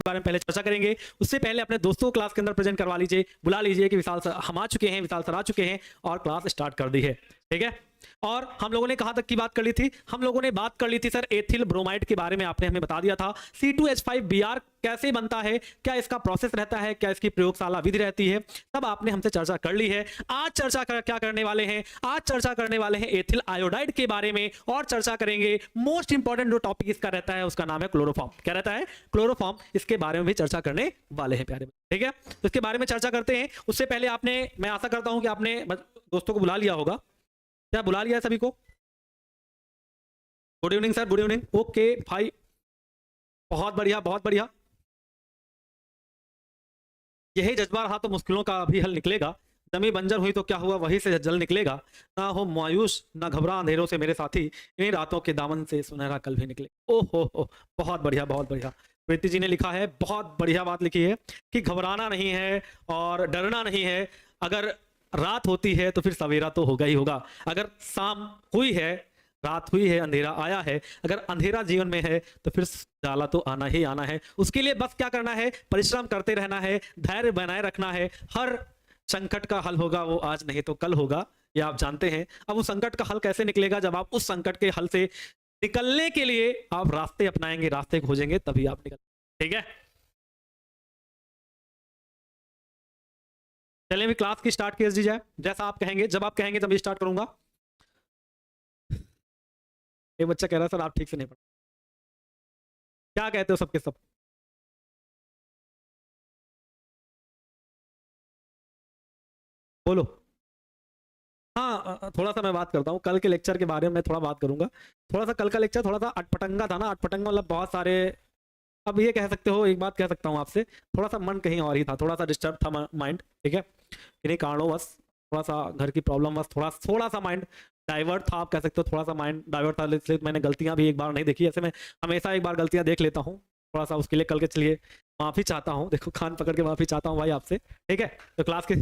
बारे में पहले चर्चा करेंगे। उससे पहले अपने दोस्तों को क्लास के अंदर प्रेजेंट करवा लीजिए, बुला लीजिए कि विशाल सर हम आ चुके हैं, विशाल सर आ चुके हैं और क्लास स्टार्ट कर दी है। ठीक है, और हम लोगों ने कहां तक की बात कर ली थी? हम लोगों ने बात कर ली थी सर एथिल ब्रोमाइड के बारे में। आपने हमें बता दिया था C2H5Br कैसे बनता है, क्या इसका प्रोसेस रहता है, क्या इसकी प्रयोगशाला विधि रहती है, तब आपने हमसे चर्चा कर ली है। आज चर्चा क्या करने वाले हैं? आज चर्चा करने वाले हैं एथिल आयोडाइड के बारे में, और चर्चा करेंगे मोस्ट इंपॉर्टेंट जो टॉपिक इसका रहता है उसका नाम है क्लोरोफॉर्म। क्या रहता है? क्लोरोफॉर्म। इसके बारे में भी चर्चा करने वाले हैं प्यारे। ठीक है, तो इसके बारे में चर्चा करते हैं। उससे पहले आपने, मैं आशा करता हूं कि आपने दोस्तों को बुला लिया होगा। क्या बुला लिया है सभी को? Good evening sir, good evening. Okay भाई, बहुत बढ़िया बहुत बढ़िया। यही जज्बा रहा तो मुश्किलों का भी हल निकलेगा। जमी बंजर हुई तो क्या हुआ, वही से जल निकलेगा। ना हो मायूस ना घबरा अंधेरों से मेरे साथी, इन रातों के दामन से सुनहरा कल भी निकले। ओहो, बहुत बढ़िया बहुत बढ़िया। प्रीति जी ने लिखा है, बहुत बढ़िया बात लिखी है कि घबराना नहीं है और डरना नहीं है। अगर रात होती है तो फिर सवेरा तो होगा ही होगा। अगर शाम हुई है, रात हुई है, अंधेरा आया है, अगर अंधेरा जीवन में है तो फिर जाला तो आना ही आना है। उसके लिए बस क्या करना है? परिश्रम करते रहना है, धैर्य बनाए रखना है। हर संकट का हल होगा, वो आज नहीं तो कल होगा, ये आप जानते हैं। अब उस संकट का हल कैसे निकलेगा? जब आप उस संकट के हल से निकलने के लिए आप रास्ते अपनाएंगे, रास्ते खोजेंगे, तभी आप निकल। ठीक है, चलिए अभी क्लास की स्टार्ट कर दी जाए। जैसा आप कहेंगे, जब आप कहेंगे तभी स्टार्ट करूंगा। एक बच्चा कह रहा है सर आप ठीक से नहीं पढ़, क्या कहते हो सबके सब? बोलो। हाँ, थोड़ा सा मैं बात करता हूँ कल के लेक्चर के बारे में। मैं थोड़ा बात करूंगा। थोड़ा सा कल का लेक्चर थोड़ा सा अटपटंगा था ना। अटपटंगा मतलब बहुत सारे, अब ये कह सकते हो, एक बात कह सकता हूँ आपसे, थोड़ा सा मन कहीं और ही था, थोड़ा सा डिस्टर्ब था माइंड। ठीक है, इन्हीं कारणों बस, थोड़ा सा घर की प्रॉब्लम बस, थोड़ा थोड़ा सा माइंड डाइवर्ट था, आप कह सकते हो। थोड़ा सा माइंड डाइवर्ट था, इसलिए मैंने गलतियां भी एक बार नहीं देखी। ऐसे मैं हमेशा एक बार गलतियां देख लेता हूँ थोड़ा सा। उसके लिए कल के चलिए माफी चाहता हूँ, देखो कान पकड़ के माफी चाहता हूँ भाई आपसे। ठीक है, तो क्लास के,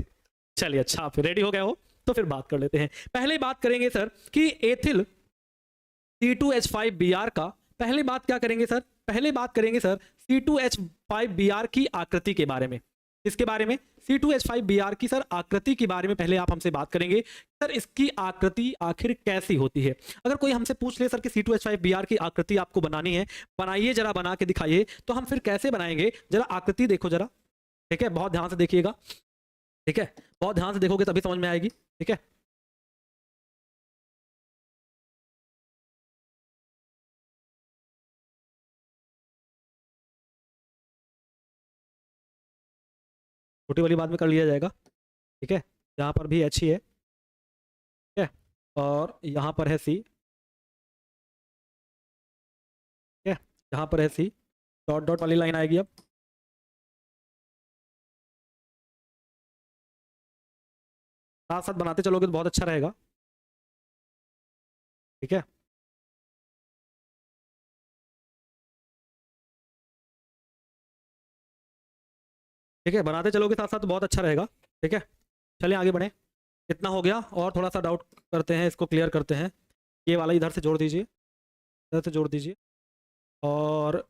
चलिए अच्छा आप रेडी हो गए हो तो फिर बात कर लेते हैं। पहले बात करेंगे सर कि एथिल C2H5Br का, पहले बात क्या करेंगे सर? पहले बात करेंगे सर C2H5Br की आकृति के बारे में। इसके बारे में C2H5Br की सर आकृति के बारे में पहले आप हमसे बात करेंगे। सर इसकी आकृति आखिर कैसी होती है? अगर कोई हमसे पूछ ले सर कि C2H5Br की आकृति आपको बनानी है, बनाइए जरा, बना के दिखाइए, तो हम फिर कैसे बनाएंगे? जरा आकृति देखो जरा। ठीक है, बहुत ध्यान से देखिएगा। ठीक है, बहुत ध्यान से देखोगे तभी समझ में आएगी। ठीक है, छोटी वाली बात में कर लिया जाएगा। ठीक है, यहाँ पर भी H ही है। ठीक है, और यहाँ पर है C। ठीक है, यहाँ पर है C, डॉट डॉट वाली लाइन आएगी। अब साथ साथ बनाते चलोगे तो बहुत अच्छा रहेगा। ठीक है, ठीक है, बनाते चलोगे साथ साथ तो बहुत अच्छा रहेगा। ठीक है, चलिए आगे बढ़े। इतना हो गया, और थोड़ा सा डाउट करते हैं, इसको क्लियर करते हैं। ये वाला इधर से जोड़ दीजिए, इधर से जोड़ दीजिए, और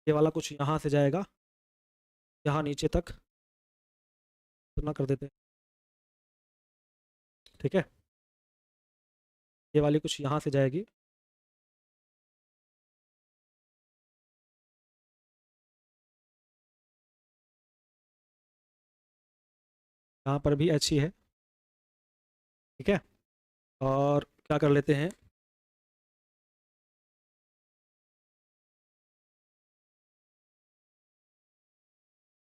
ये वाला कुछ यहाँ से जाएगा, यहाँ नीचे तक इतना कर देते हैं। ठीक है, ये वाली कुछ यहाँ से जाएगी, यहाँ पर भी H ही है। ठीक है, और क्या कर लेते हैं,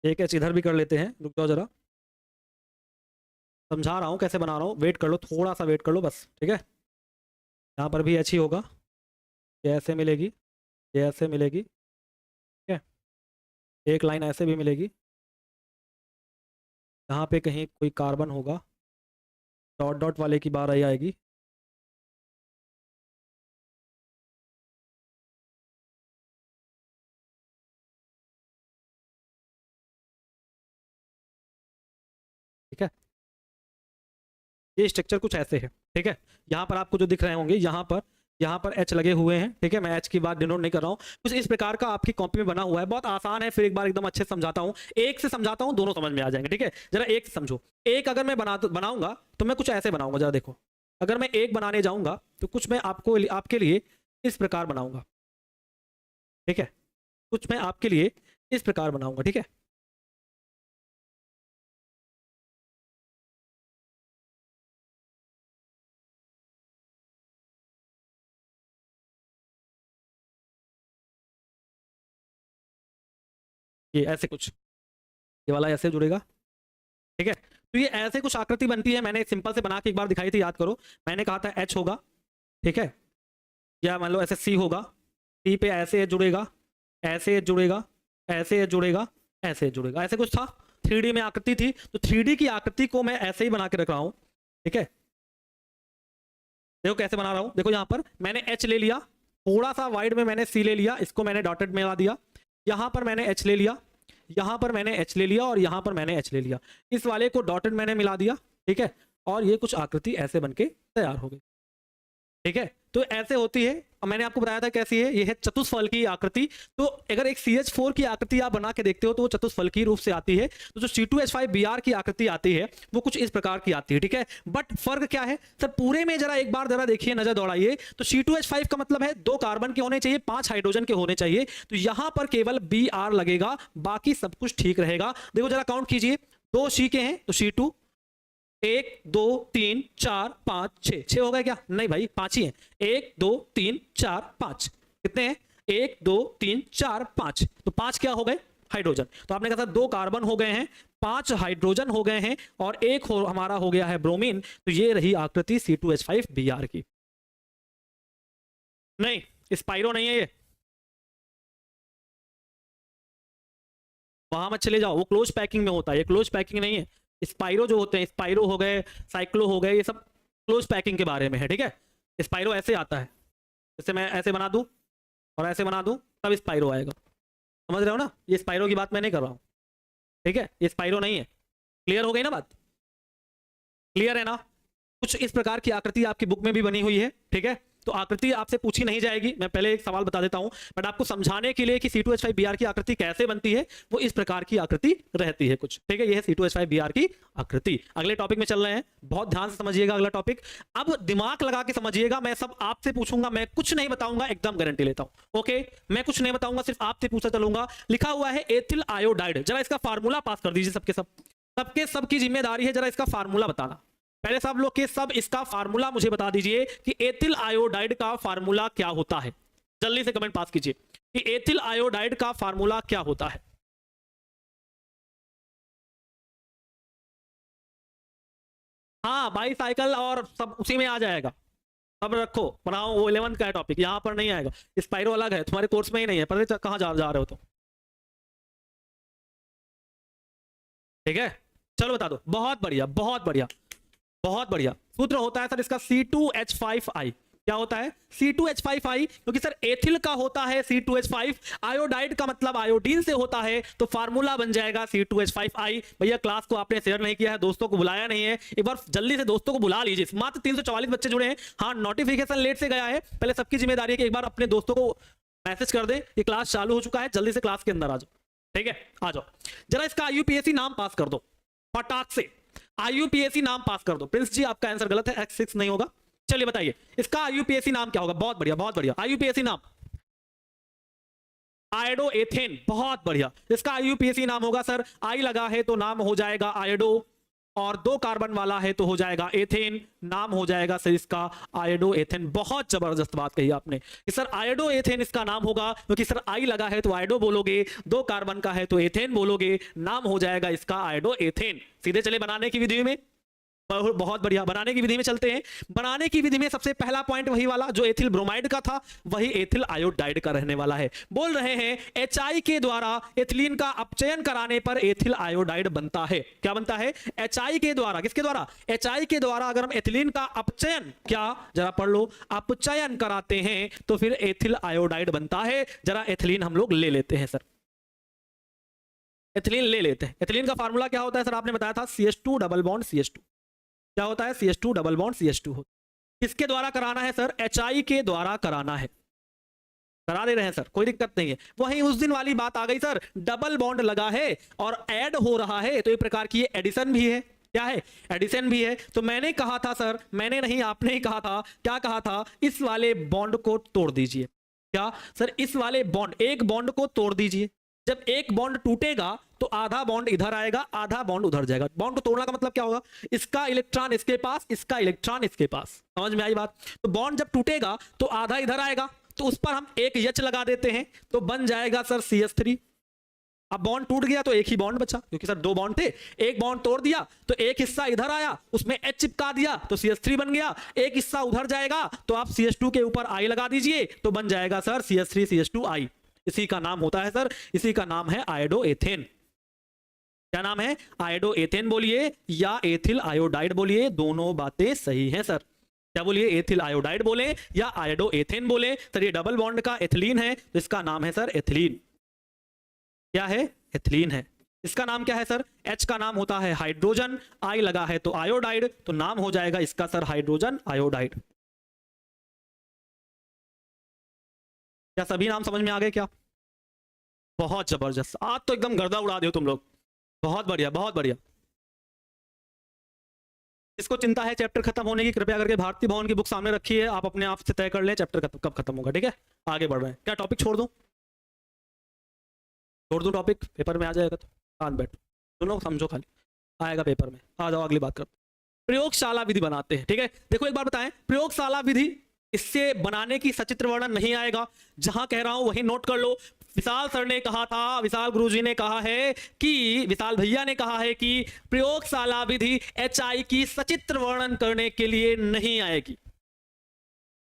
एक H इधर भी कर लेते हैं। रुक जाओ जरा, समझा रहा हूँ कैसे बना रहा हूँ, वेट कर लो, थोड़ा सा वेट कर लो बस। ठीक है, यहाँ पर भी H ही होगा, ये ऐसे मिलेगी, ये ऐसे मिलेगी। ठीक है, एक लाइन ऐसे भी मिलेगी, यहाँ पे कहीं कोई कार्बन होगा, डॉट डॉट वाले की बार आई आएगी। ठीक है, ये स्ट्रक्चर कुछ ऐसे है। ठीक है, यहाँ पर आपको जो दिख रहे होंगे, यहाँ पर यहाँ पर H लगे हुए हैं, ठीक है, मैं H की बात डिनोट नहीं कर रहा हूँ। कुछ इस प्रकार का आपकी कॉपी में बना हुआ है, बहुत आसान है, फिर एक बार एकदम अच्छे से समझाता हूँ, एक से समझाता हूँ, दोनों समझ में आ जाएंगे, ठीक है। जरा एक से समझो। एक अगर मैं बनाऊंगा तो मैं कुछ ऐसे बनाऊंगा, जरा देखो। अगर मैं एक बनाने जाऊंगा तो कुछ मैं आपके लिए इस प्रकार बनाऊंगा, ठीक है, कुछ मैं आपके लिए इस प्रकार बनाऊंगा, ठीक है। ये ऐसे कुछ, ये वाला ऐसे जुड़ेगा, ठीक है। तो ये ऐसे कुछ आकृति बनती है, मैंने सिंपल से बना के एक बार दिखाई थी, याद करो। मैंने कहा था H होगा, ठीक है, या मान लो ऐसे C होगा, C पे ऐसे H जुड़ेगा, ऐसे H जुड़ेगा, ऐसे H जुड़ेगा, ऐसे H जुड़ेगा, ऐसे कुछ था। 3D में आकृति थी, तो 3D की आकृति को मैं ऐसे ही बना के रख रहा हूं, ठीक है। देखो कैसे बना रहा हूं, देखो यहां पर मैंने H ले लिया, थोड़ा सा वाइड में मैंने C ले लिया, इसको मैंने डॉटेड में ला दिया, यहां पर मैंने H ले लिया, यहां पर मैंने H ले लिया, और यहां पर मैंने H ले लिया, इस वाले को डॉटेड मैंने मिला दिया, ठीक है। और ये कुछ आकृति ऐसे बनके तैयार हो गई, ठीक है। तो ऐसे होती है, और मैंने आपको बताया था कैसी है, ये है चतुष्फल की आकृति। तो अगर एक CH4 की आकृति आप बना के देखते हो तो वो चतुष्फल की रूप से आती है। तो जो C2H5Br की आकृति आती है वो कुछ इस प्रकार की आती है, ठीक है। बट फर्क क्या है सर, पूरे में जरा एक बार जरा देखिए, नजर दौड़ाइए। तो C2H5 का मतलब है 2 कार्बन के होने चाहिए, 5 हाइड्रोजन के होने चाहिए। तो यहां पर केवल Br लगेगा, बाकी सब कुछ ठीक रहेगा। देखो जरा काउंट कीजिए, 2 C के हैं तो C2, 1 2 3 4 5 6, 6 हो गए क्या? नहीं भाई, 5 ही हैं। 1 2 3 4 5, कितने हैं? 1 2 3 4 5, तो 5 क्या हो गए? हाइड्रोजन। तो आपने कहा था 2 कार्बन हो गए हैं, 5 हाइड्रोजन हो गए हैं, और एक हमारा हो गया है ब्रोमीन। तो ये रही आकृति C2H5Br की। नहीं, स्पाइरो नहीं है ये, वहां मत चले जाओ, वो क्लोज पैकिंग में होता है, ये क्लोज पैकिंग नहीं है। स्पाइरो जो होते हैं, स्पाइरो हो गए, साइक्लो हो गए, ये सब क्लोज पैकिंग के बारे में है, ठीक है। स्पाइरो ऐसे आता है, जैसे मैं ऐसे बना दूं और ऐसे बना दूं, तब स्पाइरो आएगा, समझ रहे हो ना। ये स्पाइरो की बात मैं नहीं कर रहा हूं, ठीक है, ये स्पाइरो नहीं है। क्लियर हो गई ना बात? क्लियर है ना? कुछ इस प्रकार की आकृति आपकी बुक में भी बनी हुई है, ठीक है। तो आकृति आपसे पूछी नहीं जाएगी, मैं पहले एक सवाल बता देता हूं, बट आपको समझाने के लिए कि C2H5Br की आकृति कैसे बनती है, वो इस प्रकार की आकृति रहती है कुछ, ठीक है। ये है C2H5Br की आकृति। अगले टॉपिक में चल रहे हैं, बहुत ध्यान से समझिएगा अगला टॉपिक। अब दिमाग लगा के समझिएगा, मैं सब आपसे पूछूंगा, मैं कुछ नहीं बताऊंगा, एकदम गारंटी लेता हूं, ओके। मैं कुछ नहीं बताऊंगा, सिर्फ आपसे पूछता चलूंगा। लिखा हुआ है एथिल आयोडाइड, जरा इसका फार्मूला पास कर दीजिए सबके सब, सबके सबकी जिम्मेदारी है, जरा इसका फार्मूला बताना। पहले सब लोग के सब इसका फार्मूला मुझे बता दीजिए कि एथिल आयोडाइड का फार्मूला क्या होता है। जल्दी से कमेंट पास कीजिए कि एथिल आयोडाइड का फार्मूला क्या होता है। हाँ, बाईसाइकिल और सब उसी में आ जाएगा, सब रखो, पढ़ाओ, वो 11th का है टॉपिक, यहां पर नहीं आएगा। स्पाइरो अलग है, तुम्हारे कोर्स में ही नहीं है, पता कहां जा रहे हो तुम, ठीक है। चलो बता दो, बहुत बढ़िया, बहुत बढ़िया, बहुत बढ़िया। सूत्र होता है सर इसका C2H5I। क्या होता है? C2H5I, क्योंकि सर एथिल का होता है C2H5, आयोडाइड का मतलब आयोडीन से होता है, तो फार्मूला बन जाएगा C2H5I। भैया क्लास को आपने शेयर नहीं किया है, दोस्तों को बुलाया नहीं है, एक बार जल्दी से दोस्तों को बुला लीजिए। मात्र 344 बच्चे जुड़े हैं। हाँ, नोटिफिकेशन लेट से गया है, पहले सबकी जिम्मेदारी है कि एक बार अपने दोस्तों को मैसेज कर दे कि क्लास चालू हो चुका है, जल्दी से क्लास के अंदर आ जाओ, ठीक है। आ जाओ, जरा इसका IUPAC नाम पास कर दो फटाक से, IUPAC नाम पास कर दो। प्रिंस जी आपका आंसर गलत है, X6 नहीं होगा। चलिए बताइए इसका IUPAC नाम क्या होगा? बहुत बढ़िया, बहुत बढ़िया। IUPAC नाम आयोडो एथेन, बहुत बढ़िया। इसका IUPAC नाम होगा सर, आई लगा है तो नाम हो जाएगा आयोडो, और 2 कार्बन वाला है तो हो जाएगा एथेन, नाम हो जाएगा सर इसका आयोडो एथेन। बहुत जबरदस्त बात कही आपने कि सर आयोडो एथेन इसका नाम होगा, क्योंकि सर आई लगा है तो आयोडो बोलोगे, 2 कार्बन का है तो एथेन बोलोगे, नाम हो जाएगा इसका आयोडो एथेन। सीधे चले बनाने की विधि में, बहुत बढ़िया, बनाने की विधि में चलते हैं। बनाने की विधि में सबसे पहला पॉइंट वही वाला जो एथिल ब्रोमाइड का था, वही एथिल आयोडाइड का रहने वाला है। बोल रहे हैं HI के द्वारा एथिलीन का अपचयन कराने पर एथिल आयोडाइड बनता है। क्या बनता है? HI के द्वारा। किसके द्वारा? HI के द्वारा अगर हम एथिलीन का अपचयन, क्या जरा पढ़ लो, अपचयन कराते हैं तो फिर एथिल आयोडाइड बनता है। जरा एथिलीन हम लोग ले लेते हैं सर, एथिलीन ले लेते हैं। एथिलीन का फार्मूला क्या होता है सर? आपने बताया था CH2 डबल बॉन्ड CH2। क्या होता है? CH2 डबल बॉन्ड CH2 होता है। किसके द्वारा कराना है सर? HI के द्वारा कराना है। करा दे रहे हैं सर, कोई दिक्कत नहीं है। वहीं उस दिन वाली बात आ गई सर, डबल बॉन्ड लगा है और ऐड हो रहा है, तो एक प्रकार की एडिशन भी है। क्या है? एडिशन भी है। तो मैंने कहा था सर, मैंने नहीं आपने ही कहा था, क्या कहा था? इस वाले बॉन्ड को तोड़ दीजिए। क्या सर? इस वाले बॉन्ड, एक बॉन्ड को तोड़ दीजिए। जब एक बॉन्ड टूटेगा तो आधा बॉन्ड इधर आएगा, आधा बॉन्ड उधर जाएगा। बॉन्ड को तोड़ने का मतलब क्या होगा? इसका इलेक्ट्रॉन इसके पास, इसका इलेक्ट्रॉन इसके पास। समझ में आई बात? तो बॉन्ड जब टूटेगा तो आधा इधर आएगा, तो उस पर हम एक H लगा देते हैं, तो बन जाएगा सर CH3। अब बॉन्ड टूट गया तो एक ही बॉन्ड बचा, क्योंकि सर दो बॉन्ड थे। एक बॉन्ड तोड़ दिया तो एक हिस्सा इधर आया, उसमें H चिपका दिया तो CH3 बन गया। एक हिस्सा उधर जाएगा तो आप CH2 के ऊपर I लगा दीजिए, तो बन जाएगा सर CH3 CH2I। इसी का नाम होता है सर, इसी का नाम है आयोडोएथेन। क्या नाम है? आयोडोएथेन बोलिए या एथिल आयोडाइड बोलिए, दोनों बातें सही हैं सर। क्या बोलिए? एथिल आयोडाइड बोले या आयोडोएथेन बोले। सर ये डबल बॉन्ड का एथिलीन है तो इसका नाम है सर एथिलीन। क्या है? एथिलीन है। इसका नाम क्या है सर? H का नाम होता है हाइड्रोजन, I लगा है तो आयोडाइड, तो नाम हो जाएगा इसका सर हाइड्रोजन आयोडाइड। क्या सभी नाम समझ में आ गए क्या? बहुत जबरदस्त, आज तो एकदम गर्दा उड़ा दियो तुम लोग। बहुत बढ़िया, बहुत बढ़िया। इसको चिंता है चैप्टर खत्म होने की, कृपया करके भारतीय भवन की बुक सामने रखी है, आप अपने आप से तय कर लें चैप्टर कब खत्म होगा। ठीक है, आगे बढ़ रहे हैं। क्या टॉपिक छोड़ दूं? छोड़ दूं टॉपिक? पेपर में आ जाएगा तो कान बैठो, सुनो समझो, खाली आएगा पेपर में। आ जाओ अगली बात करते। प्रयोगशाला विधि बनाते हैं। ठीक है, देखो एक बार बताएं, प्रयोगशाला विधि, इससे बनाने की सचित्र वर्णन नहीं आएगा। जहां कह रहा हूं वहीं नोट कर लो। विशाल सर ने कहा था, विशाल गुरुजी ने कहा है कि, विशाल भैया ने कहा है कि प्रयोगशाला विधि HI की सचित्र वर्णन करने के लिए नहीं आएगी।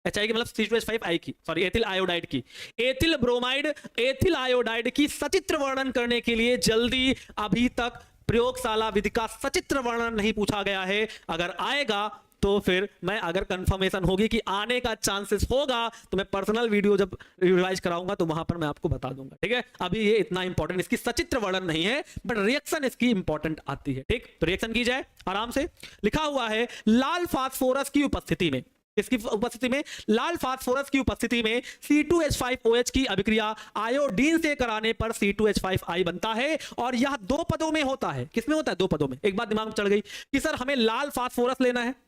HI की मतलब C2H5I की, सॉरी एथिल आयोडाइड की, एथिल ब्रोमाइड, एथिल आयोडाइड की सचित्र वर्णन करने के लिए जल्दी अभी तक प्रयोगशाला विधि का सचित्र वर्णन नहीं पूछा गया है। अगर आएगा तो फिर मैं, अगर कंफर्मेशन होगी कि आने का चांसेस होगा, तो मैं पर्सनल वीडियो जब रिवाइज कराऊंगा तो वहां पर मैं आपको बता दूंगा। ठीक है, अभी ये इतना इंपॉर्टेंट, इसकी सचित्र वर्णन नहीं है, बट रिएक्शन इसकी इंपॉर्टेंट आती है। ठीक, तो रिएक्शन की जाए आराम से। लिखा हुआ है लाल फास्फोरस की उपस्थिति में, इसकी उपस्थिति में, लाल फास्फोरस की उपस्थिति में C2H5OH की अभिक्रिया आयोडीन से कराने पर C2H5I बनता है, और यह दो पदों में होता है। किसमें होता है? दो पदों में। एक बात दिमाग में चढ़ गई कि सर हमें लाल फास्फोरस लेना है,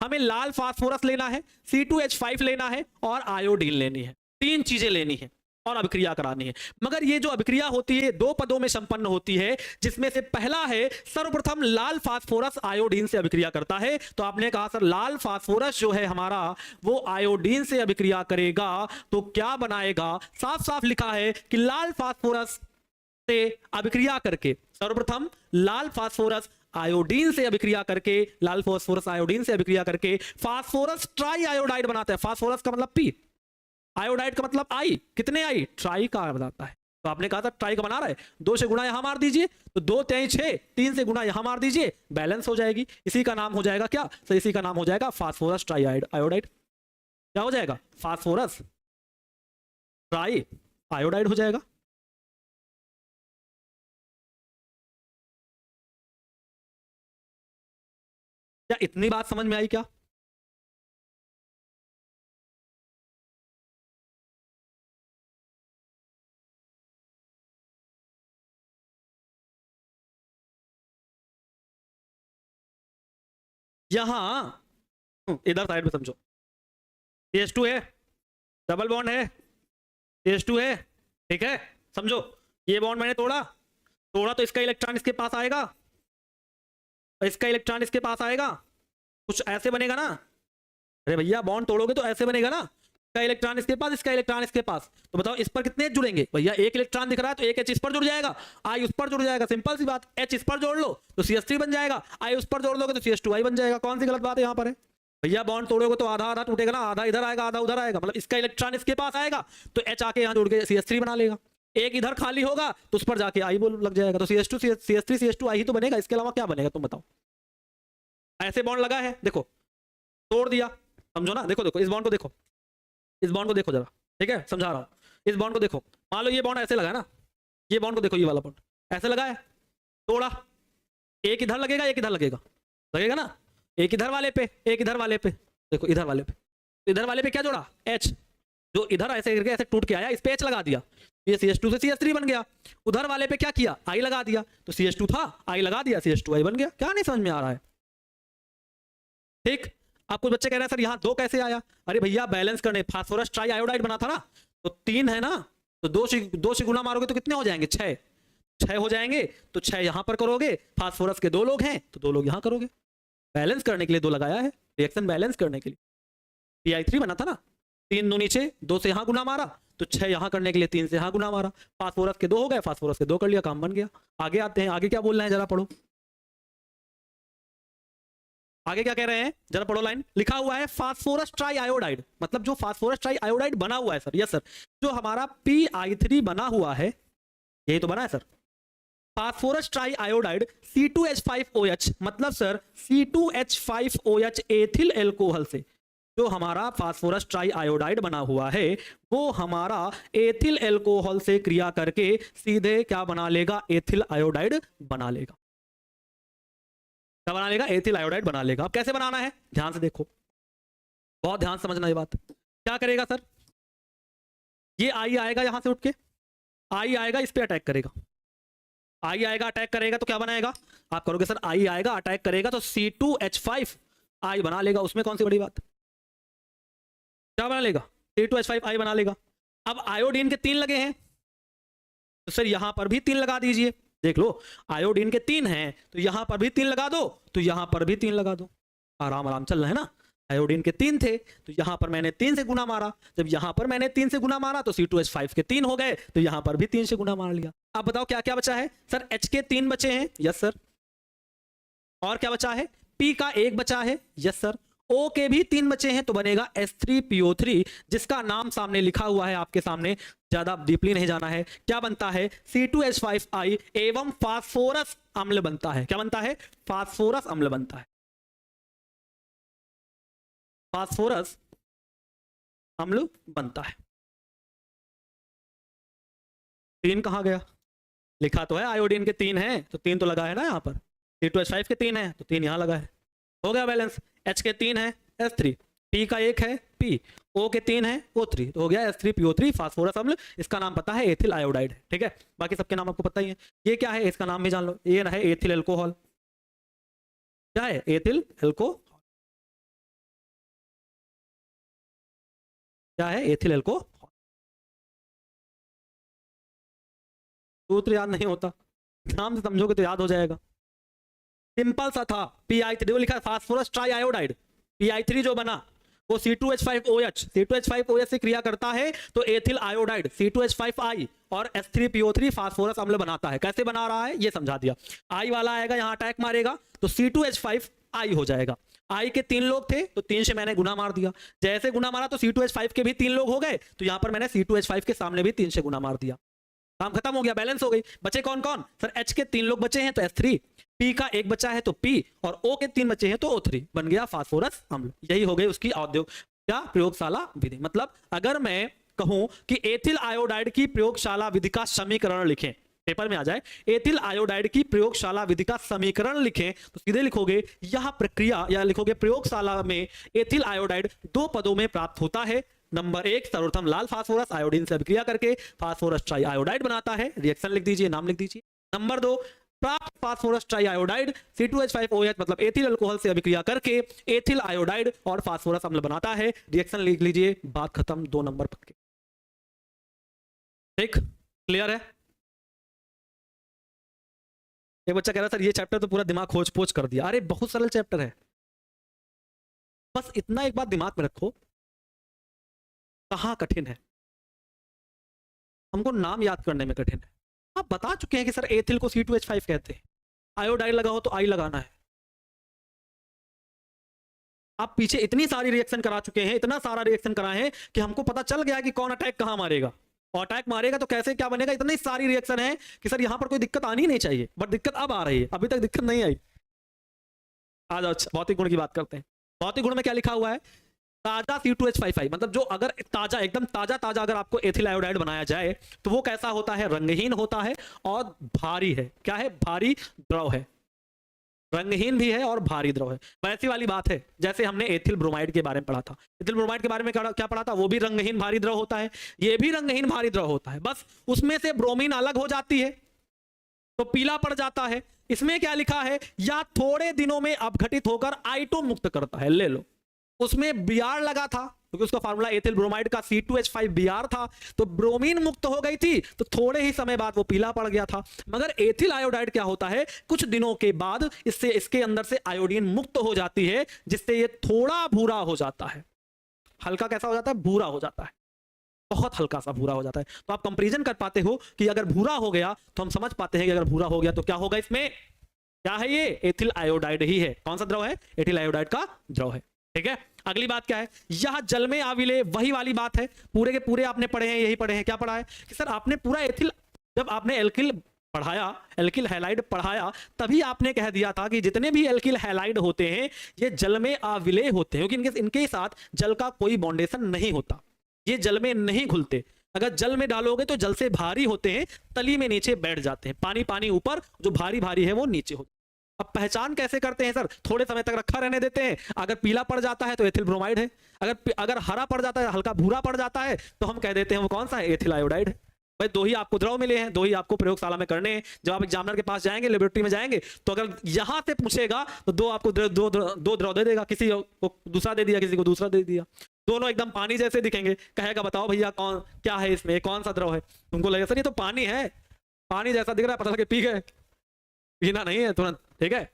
हमें लाल फास्फोरस लेना है, C2H5 लेना है और आयोडीन लेनी है। तीन चीजें लेनी है और अभिक्रिया करानी है। मगर ये जो अभिक्रिया होती है दो पदों में संपन्न होती है, जिसमें से पहला है, सर्वप्रथम लाल फास्फोरस आयोडीन से अभिक्रिया करता है। तो आपने कहा सर लाल फास्फोरस जो है हमारा, वो आयोडीन से अभिक्रिया करेगा तो क्या बनाएगा? साफ साफ लिखा है कि लाल फास्फोरस से अभिक्रिया करके, सर्वप्रथम लाल फास्फोरस आयोडीन से अभिक्रिया करके, लाल फास्फोरस आयोडीन से अभिक्रिया करके फास्फोरस ट्राई आयोडाइड बनाता है। फास्फोरस का मतलब P, आयोडाइड का मतलब I। कितने I? ट्राई का बनाता है। तो आपने कहा था ट्राई का बना रहा है, 2 से गुणा यहां मार दीजिए तो 2 3 6, 3 से गुणा यहां मार दीजिए, बैलेंस हो जाएगी। इसी का नाम हो जाएगा क्या? तो इसी का नाम हो जाएगा फास्फोरस ट्राई आयोडाइड। क्या हो जाएगा? फास्फोरस ट्राई आयोडाइड हो जाएगा। क्या इतनी बात समझ में आई क्या? यहां इधर साइड में समझो, CH2 है, डबल बॉन्ड है, CH2 है, ठीक है, समझो। ये बॉन्ड मैंने तोड़ा, तोड़ा तो इसका इलेक्ट्रॉन इसके पास आएगा, और इसका इलेक्ट्रॉन इसके पास आएगा, कुछ ऐसे बनेगा ना। अरे भैया बॉन्ड तोड़ोगे तो ऐसे बनेगा ना, इसका इलेक्ट्रॉन इसके पास, इसका इलेक्ट्रॉन इसके पास। तो बताओ इस पर कितने H जुड़ेंगे? भैया एक इलेक्ट्रॉन दिख रहा है तो एक H इस पर जुड़ जाएगा, I उस पर जुड़ जाएगा, सिंपल सी बात। H इस पर जोड़ लो तो CH3 बन जाएगा, I उस पर जोड़ लोगे तो CH2I बन जाएगा। कौन सी गलत बात है यहाँ पर है? भैया बॉन्ड तोड़ोगे तो आधा आधा टूटेगा ना, आधा इधर आएगा आधा उधर आएगा, मतलब इसका इलेक्ट्रॉन इसके पास आएगा तो H आके यहाँ जुड़ के CH3 बना लेगा। एक इधर खाली होगा तो उस पर जाके I बोल लग जाएगा, तो CH2 CH3 CH2I ही तो बनेगा, इसके अलावा क्या बनेगा तुम बताओ। ऐसे बॉन्ड लगा है, देखो तोड़ दिया, समझो ना। देखो देखो इस बॉन्ड को देखो, इस बॉन्ड को देखो जरा, ठीक है, समझा रहा हूं। इस बॉन्ड को देखो, मान लो ये बॉन्ड ऐसे लगा है ना, ये बॉन्ड को देखो, ये वाला बॉन्ड ऐसे लगा है, तोड़ा, एक इधर लगेगा एक इधर लगेगा, लगेगा ना, एक इधर वाले पे एक इधर वाले पे, देखो इधर वाले पे, इधर वाले पे क्या जोड़ा, H, जो इधर ऐसे करके ऐसे टूट के आया इस पे H लगा दिया, ये CH2 से CH3 बन गया। उधर वाले पे क्या किया, I लगा दिया, तो CH2 था I लगा दिया, CH2I बन गया। क्या नहीं समझ में आ रहा है? ठीक। आप कुछ बच्चे कह रहे हैं सर यहाँ 2 कैसे आया? अरे भैया बैलेंस करने, फास्फोरस ट्राई आयोडाइड बना था ना, तो 3 है ना, तो 2 से गुना मारोगे तो कितने हो जाएंगे, 6 हो जाएंगे। तो 6 यहां पर करोगे, फास्फोरस के 2 लोग हैं तो 2 लोग यहां करोगे। बैलेंस करने के लिए 2 लगाया है, रिएक्शन बैलेंस करने के लिए। PI3 बना था ना, 3 2 नीचे, 2 से यहां गुना मारा, तो 6 यहां करने के लिए 3 से यहां गुना मारा, फास्फोरस के 2 हो गए, फास्फोरस के 2 कर लिया, काम बन गया। आगे आते हैं, आगे क्या बोल रहे हैं जरा पढ़ो, आगे क्या कह रहे हैं जरा पढ़ो। लाइन लिखा हुआ है फास्फोरस ट्राई आयोडाइड, मतलब जो फास्फोरस ट्राई आयोडाइड बना हुआ है सर, यस सर, जो हमारा PI3 बना हुआ है, यही तो बना है sir, phosphorus try iodide C2H5OH, मतलब सर C2H5OH एथिल एल्कोहल से जो हमारा फास्फोरस ट्राई आयोडाइड बना हुआ है, वो हमारा एथिल एल्कोहल से क्रिया करके सीधे क्या बना लेगा, एथिल आयोडाइड बना लेगा। क्या बना लेगा, एथिल आयोडाइड बना लेगा। अब कैसे बनाना है ध्यान से देखो, बहुत ध्यान समझना ये बात। क्या करेगा सर, ये I आएगा यहां से उठ के, I आएगा इस पे अटैक करेगा, I आएगा अटैक करेगा तो क्या बनाएगा, आप करोगे सर I आएगा अटैक करेगा तो C2H5I बना लेगा, उसमें कौन सी बड़ी बात, क्या बना लेगा, C2H5I बना लेगा। अब आयोडीन के 3 लगे हैं तो सर यहां पर भी 3 लगा दीजिए, देख लो आयोडीन के 3 हैं तो यहां पर भी 3 लगा दो, तो यहां पर भी 3 लगा दो, आराम आराम चल रहा है ना। आयोडीन के 3 थे तो यहां पर मैंने 3 से गुना मारा, जब यहां पर मैंने 3 से गुना मारा तो C2H5 के 3 हो गए, तो यहां पर भी 3 से गुना मार लिया। अब बताओ क्या क्या बचा है सर, H के 3 बचे हैं, यस सर, और क्या बचा है, P का 1 बचा है, यस सर, O के भी 3 बचे हैं तो बनेगा H3PO3, जिसका नाम सामने लिखा हुआ है आपके सामने, ज्यादा डीपली नहीं जाना है। क्या बनता है, C2H5I एवं फास्फोरस अम्ल बनता है। क्या बनता है, फास्फोरस अम्ल बनता है, फास्फोरस अम्ल बनता है। 3 कहां गया, लिखा तो है आयोडीन के 3 हैं तो 3 तो लगा है ना यहाँ पर, C2H5 के 3 हैं तो 3 यहाँ लगा है, हो गया बैलेंस। H के 3 है H3, P का 1 है P, O के 3 है O3, तो हो गया H3PO3 फास्फोरस अम्ल। इसका नाम पता है एथिल आयोडाइड, ठीक है, बाकी सबके नाम आपको पता ही है। ये क्या है, इसका नाम भी जान लो, ये है एथिल एल्कोहल, क्या है, एथिल एल्कोहल, क्या है, एथिल एल्कोहल। सूत्र याद नहीं होता, नाम से समझोगे तो याद हो जाएगा, सिंपल सा था। PI3 लिखा फास्फोरस ट्राई आयोडाइड, PI3 जो बना वो C2H5OH से क्रिया करता है तो एथिल आयोडाइड C2H5I और H3PO3 फास्फोरस अम्ल बनाता है। कैसे बना रहा है ये समझा दिया। I वाला आएगा यहां अटैक मारेगा तो C2H5I हो जाएगा। I के 3 लोग थे तो 3 से मैंने गुना मार दिया, जैसे गुना मारा तो C2H5 के भी 3 लोग हो गए, तो यहां पर मैंने C2H5 के सामने भी 3 से गुना मार दिया, काम खत्म हो गया, बैलेंस हो गई। बचे कौन कौन सर, H के 3 लोग बचे हैं तो H3, P का 1 बचा है तो P, और O के 3 बचे हैं तो O3, बन गया फास्फोरस अम्ल। यही हो गई उसकी औद्योगिक क्या प्रयोगशाला विधि। मतलब अगर मैं कहूं कि एथिल आयोडाइड की प्रयोगशाला विधि का समीकरण लिखें, पेपर में आ जाए एथिल आयोडाइड की प्रयोगशाला विधि का समीकरण लिखें, तो सीधे लिखोगे यह प्रक्रिया, या लिखोगे प्रयोगशाला में एथिल आयोडाइड 2 पदों में प्राप्त होता है। नंबर 1 सर्वप्रथम लाल फास्फोरस आयोडीन से अभिक्रिया करके फास्फोरस ट्राई आयोडाइड बनाता है, रिएक्शन लिख दीजिए, नाम लिख दीजिए। नंबर 2 प्राप्त फास्फोरस ट्राई आयोडाइड C2H5OH मतलब एथिल अल्कोहल से अभिक्रिया करके एथिल आयोडाइड और फास्फोरस अम्ल बनाता है, रिएक्शन लिख लीजिए, बात खत्म, 2 नंबर पक्के। ठीक, क्लियर है। एक बच्चा कह रहा सर ये चैप्टर तो पूरा दिमाग खोज पोच कर दिया। अरे बहुत सरल चैप्टर है, बस इतना एक बात दिमाग में रखो, कहां कठिन है, हमको नाम याद करने में कठिन है। आप बता चुके हैं कि सर एथिल को C2H5 कहते हैं, आयोडाइड लगाओ तो आई लगाना है। आप पीछे इतनी सारी रिएक्शन करा चुके हैं, इतना सारा रिएक्शन कराए हैं कि हमको पता चल गया कि कौन अटैक कहां मारेगा, और अटैक मारेगा तो कैसे क्या बनेगा। इतनी सारी रिएक्शन है कि सर यहां पर कोई दिक्कत आनी नहीं चाहिए, बट दिक्कत अब आ रही है, अभी तक दिक्कत नहीं आई। आ जाओ भौतिक गुण की बात करते हैं। भौतिक गुण में क्या लिखा हुआ है, ताजा C2H5I, मतलब जो अगर ताजा एकदम ताजा ताजा अगर आपको एथिल आयोडाइड बनाया जाए तो वो कैसा होता है, रंगहीन होता है और भारी है। क्या है, भारी द्रव है। रंगहीन भी है और भारी द्रव है। वैसी वाली बात है जैसे हमने एथिल ब्रोमाइड के बारे में पढ़ा था। एथिल ब्रोमाइड के बारे में क्या पढ़ा था? वो भी रंगहीन भारी द्रव होता है, ये भी रंगहीन भारी द्रव होता है, बस उसमें से ब्रोमीन अलग हो जाती है तो पीला पड़ जाता है। इसमें क्या लिखा है? या थोड़े दिनों में अपघटित होकर I2 मुक्त करता है। ले लो, उसमें Br लगा था क्योंकि उसका फार्मूला एथिल ब्रोमाइड का C2H5Br था, तो ब्रोमीन मुक्त हो गई थी तो थोड़े ही समय बाद वो पीला पड़ गया था। मगर एथिल आयोडाइड क्या होता है? कुछ दिनों के बाद इसके अंदर से आयोडीन मुक्त हो जाती है, जिससे ये थोड़ा भूरा हो जाता है। हल्का कैसा हो जाता है? भूरा हो जाता है, बहुत हल्का सा भूरा हो जाता है। तो आप कंपैरिजन कर पाते हो कि अगर भूरा हो गया तो हम समझ पाते हैं कि अगर भूरा हो गया तो क्या होगा। इसमें क्या है? ये एथिल आयोडाइड ही है। कौन सा द्रव है? एथिल आयोडाइड का द्रव है। ठीक है, अगली बात क्या है? यह जल में अविलेय, वही वाली बात है, पूरे के पूरे आपने पढ़े हैं, यही पढ़े हैं। क्या पढ़ा है कि सर आपने पूरा एथिल, जब आपने एल्किल पढ़ाया, एल्किल हैलाइड पढ़ाया, तभी आपने कह दिया था कि जितने भी एल्किल हैलाइड होते हैं ये जल में अविलेय होते हैं, क्योंकि इनके साथ जल का कोई बॉन्डेशन नहीं होता, ये जल में नहीं घुलते। अगर जल में डालोगे तो जल से भारी होते हैं, तली में नीचे बैठ जाते हैं, पानी पानी ऊपर, जो भारी भारी है वो नीचे होता है। अब पहचान कैसे करते हैं सर? थोड़े समय तक रखा रहने देते हैं, अगर पीला पड़ जाता है तो एथिल ब्रोमाइड है, अगर हरा पड़ जाता है, हल्का भूरा पड़ जाता है, तो हम कह देते हैं वो कौन सा है? एथिल आयोडाइड है। भाई दो ही आपको द्रव मिले हैं, दो ही आपको प्रयोगशाला में करने हैं। जब आप एग्जामिनर के पास जाएंगे, लेबोरेटरी में जाएंगे, तो अगर यहां से पूछेगा तो दो आपको दो द्रव दे देगा, किसी को दूसरा दे दिया, किसी को दूसरा दे दिया, दोनों एकदम पानी जैसे दिखेंगे। कहेगा बताओ भैया कौन क्या है इसमें, कौन सा द्रव है? तुमको लगेगा सर ये तो पानी है, पानी जैसा दिख रहा है, पता लगे पी गए, पीना नहीं है तुरंत। ठीक है,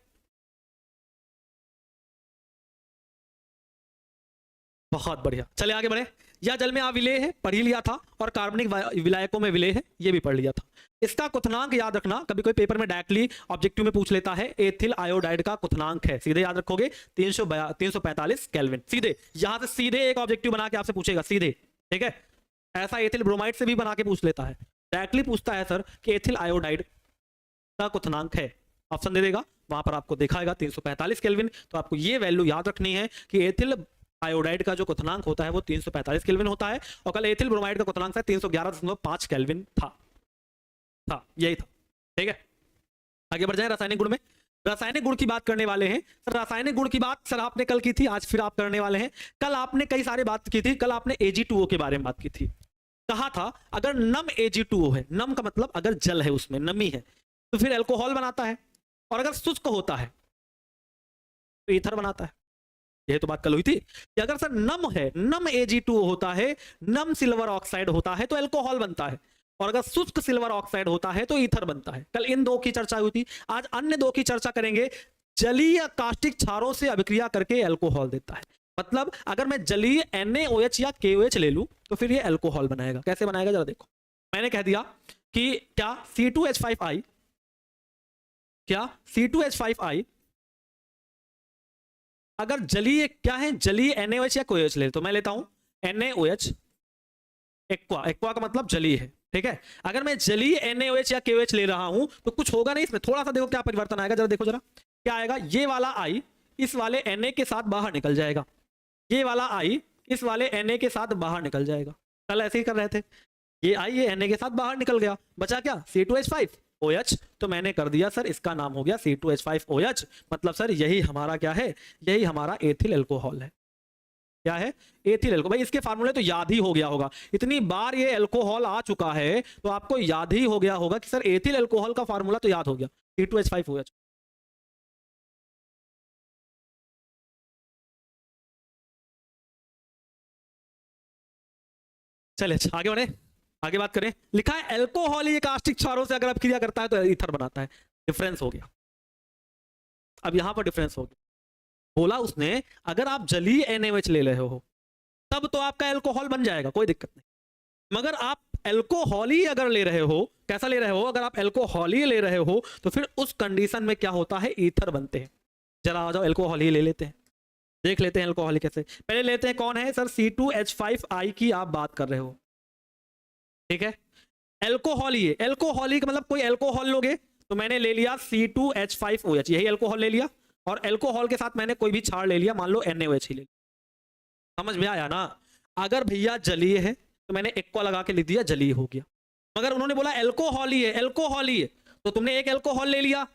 बहुत बढ़िया। चले आगे बढ़े। यह जल में अविलेय है, पढ़ ही लिया था, और कार्बनिक विलायकों में विलेय है, ये भी पढ़ लिया था। इसका क्वथनांक याद रखना, कभी कोई पेपर में डायरेक्टली ऑब्जेक्टिव में पूछ लेता है, एथिल आयोडाइड का क्वथनांक है, सीधे याद रखोगे 345 केल्विन। सीधे यहां से सीधे एक ऑब्जेक्टिव बना के आपसे पूछेगा सीधे। ठीक है, ऐसा एथिल ब्रोमाइड से भी बना के पूछ लेता है, डायरेक्टली पूछता है सर कि एथिल आयोडाइड का क्वथनांक है, ऑप्शन दे देगा, वहां पर आपको दिखाएगा 345 केल्विन। तो आपको ये वैल्यू याद रखनी है कि एथिल आयोडाइड का जो क्वथनांक होता है वो 345 केल्विन होता है, और कल एथिल ब्रोमाइड का क्वथनांक 311.5 केल्विन था, यही था। ठीक है, आगे बढ़ जाए रासायनिक गुण में। रासायनिक गुण की बात करने वाले हैं सर। रासायनिक गुण की बात सर आपने कल की थी, आज फिर आप करने वाले हैं। कल आपने कई सारी बात की थी, कल आपने Ag2O के बारे में बात की थी। कहा था अगर नम Ag2O है, नम का मतलब अगर जल है उसमें नमी है, तो फिर अल्कोहल बनाता है, और अगर शुष्क होता है तो ईथर बनाता है। यह तो बात कल हुई थी कि अगर सर नम है, नम Ag2O होता है, नम सिल्वर ऑक्साइड होता है तो अल्कोहल बनता है, और अगर शुष्क सिल्वर ऑक्साइड होता है तो ईथर बनता है। कल इन दो की चर्चा हुई थी, आज अन्य दो की चर्चा करेंगे। जलीय कास्टिक क्षारों से अभिक्रिया करके अल्कोहल देता है, मतलब अगर मैं जलीय NaOH या KOH ले लूं तो फिर ये अल्कोहल बनाएगा। कैसे बनाएगा जरा देखो, मैंने कह दिया कि क्या C2H5I, क्या C2H5I अगर जलीय क्या है, जलीय NaOH या KOH ले, तो मैं लेता हूं NaOH, एक्वा, एक्वा का मतलब जलीय है। ठीक है, अगर मैं जलीय NaOH या KOH ले रहा हूं तो कुछ होगा नहीं इसमें, थोड़ा सा देखो क्या परिवर्तन आएगा, जरा देखो जरा क्या आएगा। ये वाला I इस वाले Na के साथ बाहर निकल जाएगा, ये वाला I इस वाले Na के साथ बाहर निकल जाएगा। कल ऐसे ही कर रहे थे, ये I ये Na के साथ बाहर निकल गया, बचा क्या? C2H5OH। तो मैंने कर दिया सर इसका नाम हो गया C2H5OH, मतलब सर यही हमारा क्या है, यही हमारा एथिल अल्कोहल है। क्या है? Ethyl alcohol. भाई इसके फार्मूले तो याद ही हो गया होगा, इतनी बार ये अल्कोहल आ चुका है तो आपको याद ही हो गया होगा कि सर एथिल अल्कोहल का फार्मूला तो याद हो गया, C2H5OH। चले आगे बढ़े, आगे बात करें। लिखा है अल्कोहल ये कास्टिक क्षारों से अगर अभिक्रिया करता है तो ईथर बनाता है। डिफरेंस हो गया, अब यहां पर डिफरेंस हो गया। बोला उसने अगर आप जलीय NaOH ले रहे हो तब तो आपका अल्कोहल बन जाएगा, कोई दिक्कत नहीं, मगर आप अल्कोहल ही अगर ले रहे हो, कैसा ले रहे हो, अगर आप अल्कोहल ही ले रहे हो तो फिर उस कंडीशन में क्या होता है, ईथर बनते हैं। जरा आ जाओ अल्कोहल ही ले लेते हैं, देख लेते हैं अल्कोहल कैसे। पहले लेते हैं कौन है सर, C2H5I की आप बात कर रहे हो। ठीक है, अल्कोहल ही है, अल्कोहल ही का मतलब कोई अल्कोहल लोगे तो मैंने ले लिया C2H5OH, यही अल्कोहल ले लिया, और अल्कोहल के साथ मैंने कोई भी क्षार ले लिया, मान लो NaOH ही ले लिया। समझ में आया ना? अगर भैया जलीय है तो मैंने एक्वा लगा के लिख दिया, जलीय हो गया। मगर उन्होंने बोला अल्कोहल ही है, अल्कोहल ही है, तो तुमने एक अल्कोहल ले लिया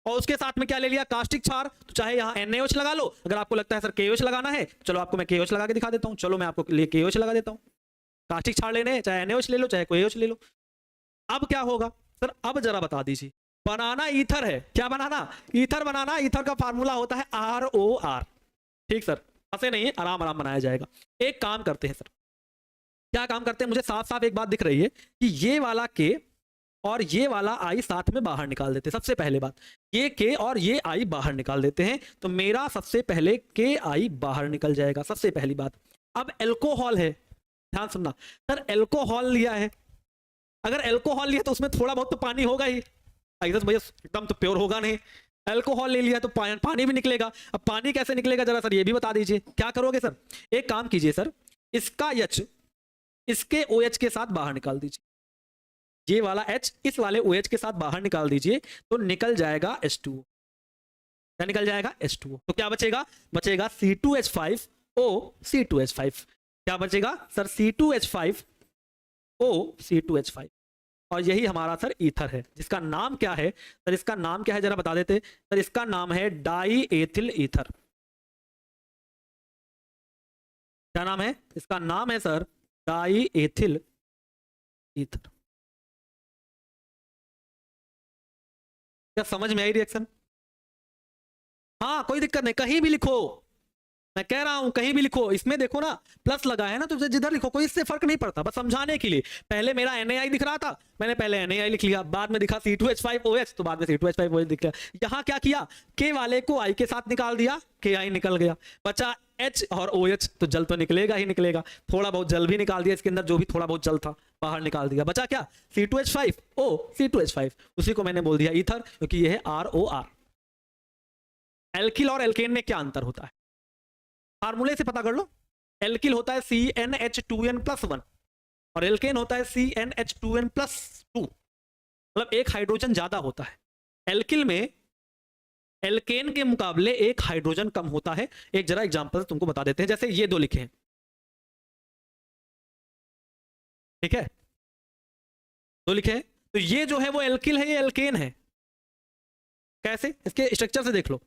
और उसके साथ में क्या ले लिया, कास्टिक क्षार। तो चाहे यहाँ NaOH लगा लो, अगर आपको लगता है सर KOH लगाना है, चलो आपको मैं KOH लगा के दिखा देता हूँ। चलो मैं आपको लिए KOH लगा देता हूँ। कास्टिक क्षार लेने हैं, चाहे NaOH ले लो चाहे KOH ले लो। अब क्या होगा सर, अब जरा बता दीजिए। बनाना ईथर है, क्या बनाना, ईथर बनाना। ईथर का फार्मूला होता है ROR। ठीक सर, ऐसे नहीं है, आराम आराम बनाया जाएगा। एक काम करते हैं सर, क्या काम करते हैं, मुझे साफ साफ एक बात दिख रही है कि ये वाला K और ये वाला I साथ में बाहर निकाल देते हैं। सबसे पहले बात, ये K और ये I बाहर निकाल देते हैं, तो मेरा सबसे पहले KI बाहर निकल जाएगा, सबसे पहली बात। अब एल्कोहल है, ध्यान सुनना सर, एल्कोहल लिया है, अगर एल्कोहल लिया तो उसमें थोड़ा बहुत तो पानी होगा ही, भैया एकदम तो प्योर होगा नहीं। एल्कोहल ले लिया तो पानी भी निकलेगा। अब पानी कैसे निकलेगा जरा सर ये भी बता दीजिए, क्या करोगे सर, एक काम कीजिए सर, इसका H इसके OH के साथ बाहर निकाल दीजिए, ये वाला H इस वाले OH के साथ बाहर निकाल दीजिए, तो निकल जाएगा H2O। क्या निकल जाएगा, H2O। तो क्या बचेगा, बचेगा C2H5O C2H5। क्या बचेगा सर, C2H5O C2H5। और यही हमारा सर ईथर है, जिसका नाम क्या है सर, इसका नाम क्या है जरा बता देते सर, इसका नाम है डाई एथिल ईथर। क्या नाम है, इसका नाम है सर डाई एथिल ईथर। क्या समझ में आई रिएक्शन? हाँ कोई दिक्कत नहीं, कहीं भी लिखो, मैं कह रहा हूं कहीं भी लिखो। इसमें देखो ना प्लस लगा है ना, तो जिधर लिखो कोई इससे फर्क नहीं पड़ता, बस समझाने के लिए। पहले मेरा NaI दिख रहा था, मैंने पहले NaI लिख लिया, बाद में दिखा C2H5OH, तो बाद में C2H5OH दिख गया। यहाँ क्या किया, K वाले को I के साथ निकाल दिया, KI निकल गया, बचा H और OH, तो जल तो निकलेगा ही निकलेगा। थोड़ा बहुत जल भी निकाल दिया इसके अंदर, जो भी थोड़ा बहुत जल था बाहर निकाल दिया, बचा क्या, C2H5O C2H5। उसी को मैंने बोल दिया ईथर, क्योंकि ये है ROR। एल्किल और एल्केन में क्या अंतर होता है, फार्मूले से पता कर लो। एल्किल होता है CnH2n+1 और एल्केन होता है CnH2n+2, मतलब एक हाइड्रोजन ज्यादा होता है। एल्किल में एल्केन के मुकाबले एक हाइड्रोजन कम होता है। एक जरा एग्जांपल तुमको बता देते हैं, जैसे ये दो लिखे हैं, ठीक है, दो लिखे हैं, तो ये जो है वो एल्किल है, ये एल्केन है। कैसे, इसके स्ट्रक्चर से देख लो।